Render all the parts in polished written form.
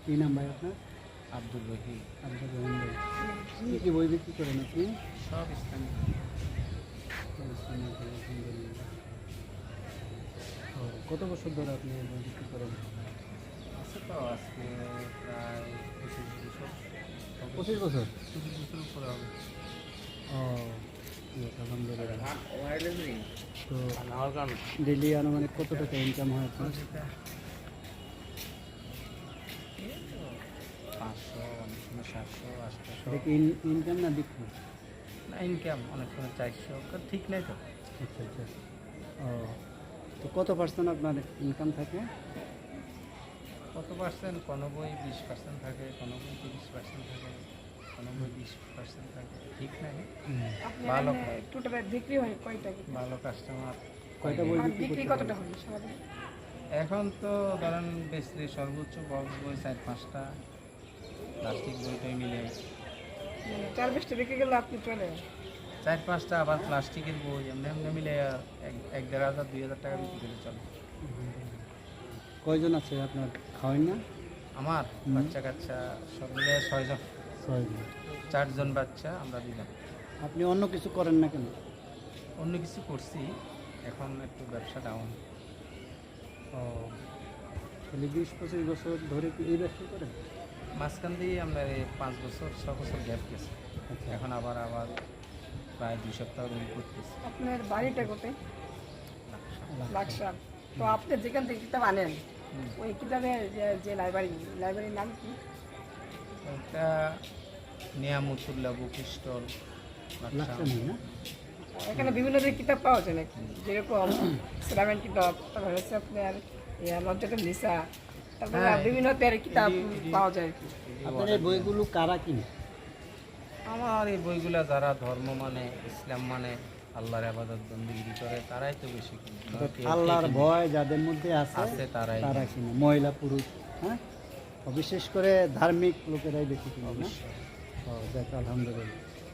কী নাম ভাই আপনার? আব্দুল রহিম। আব্দুর রহিম ভাই। কী কী বই বিক্রি করেন আপনি? সব ইসলামিক। ইসলামিক বই, আলহামদুলিল্লাহ। ও, কত বছর ধরে আপনি এই বই বিক্রি করেন? আছে তো আজকে প্রায় 25 বছর। 25 বছর? 25 বছর উপরে হবে। ও, yes, আলহামদুলিল্লাহ। তো আমার গান ডেইলি আনুমানিক কত টাকা ইনকাম হয় আপনার? 500, অনেক সময় 700, 800। এটা কি ইনকাম না বিক্রি? না, ইনকাম অনেক সময় 400, ঠিক নেই তো। আচ্ছা আচ্ছা। ও, তো কত পার্সেন্ট আপনার ইনকাম থাকে? কত পার্সেন্ট? কোনো বই 20% থাকে, কোনো বই 30% থাকে, কোনো বই 20% থাকে, ঠিক নাই। ভালো টোটাল বিক্রি হয় কয়টা? ভালো কাস্টমার। কয়টা বই আর বিক্রি বিক্রি করতে কতটা পারেন? হয় সারাদিন? এখন তো ধরেন বেশি সর্বোচ্চ বক্স বই 4-5টা, প্লাস্টিক বইটাই মিলে মানে 4-5টা বিক্রি করলে আপনি চলে 4-5টা, আবার প্লাস্টিকের বই এমনি এমনি মিলে 1,500, 2,000 টাকা বিক্রি করে চলে। কয়জন আছে আপনার খাওয়ান না? আমার বাচ্চা কাচ্চা সব মিলে 6 জন। 6 জন। 4 জন বাচ্চা, আমরা 2 জন। আপনি অন্য কিছু করেন না কেন? অন্য কিছু করছি, এখন একটু ব্যবসা ডাউন। ও, তাহলে 20-25 বছর ধরে কি এই ব্যবসা করেন? মাঝখান দিয়ে আমরা 5 বছর 6 বছর গ্যাপ গেছে। আচ্ছা। এখন আবার প্রায় 2 সপ্তাহ ধরে করতেছি। আপনার বাড়িটা কোথায়? লাকসাম। তো আপনি যেখান থেকে কিতাব আনেন ওই কিতাবের যে লাইব্রেরির নাম কি? একটা নিয়ামতুল্লাহ বুক স্টল, লাকসামে না? এখানে বিভিন্ন ধরনের কিতাব পাওয়া যায় নাকি? যেরকম ইসলামের কিতাব, তারপর হচ্ছে আপনার লজ্জাতুন নিসা, তারপরে হ্যাঁ, বিভিন্ন ধরনের কিতাব পাওয়া যায় আর কি। আপনার এই বইগুলো কারা কিনে? আমার এই বইগুলা যারা ধর্ম মানে, ইসলাম মানে, আল্লাহর ইবাদত বন্দেগী করে, তারাই তো বেশি কিনে। আল্লাহর ভয় যাদের মধ্যে আছে তারাই তারা কিনে, মহিলা পুরুষ, হ্যাঁ, বিশেষ করে ধার্মিক লোকেরাই বেশি কিনে না? ও, দেখ, আলহামদুলিল্লাহ।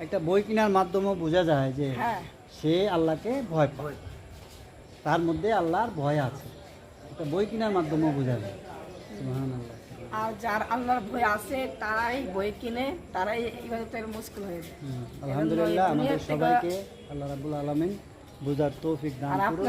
একটা বই কেনার মাধ্যমেও বোঝা যায় যে হ্যাঁ, সে আল্লাহকে ভয় পায়, তার মধ্যে আল্লাহর ভয় আছে। একটা বই কেনার মাধ্যমেও বোঝা যায়। সুবহানাল্লাহ। আর যার আল্লাহর ভয় আছে তারাই বই কিনে, তারাই ইবাদতের মুশকিল হয়ে যায়। আলহামদুলিল্লাহ, আমাদের দুনিয়ার থেকে- সবাইকে আল্লাহ রাব্বুল আলামিন বোঝার তৌফিক দান আর করুন।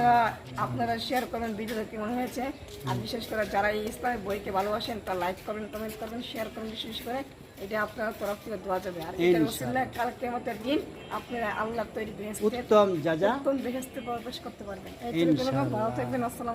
আপনারা শেয়ার করবেন ভিডিওটা কেমন হয়েছে। আর বিশেষ করে যারা এই ইসলামের বইকে ভালোবাসেন তারা লাইক করবেন, কমেন্ট করবেন, শেয়ার করবেন। বিশেষ করে এটা আপনার তরফ থেকে দেওয়া যাবে। আর এটা রসুল্লাহ কাল কিয়ামতের দিন আপনারা আল্লাহর তৈরি বেহেশতে উত্তম যা উত্তম বেহেশতে প্রবেশ করতে পারবেন। এই ইনশাআল্লাহ। ভালো থাকবেন। আসসালামু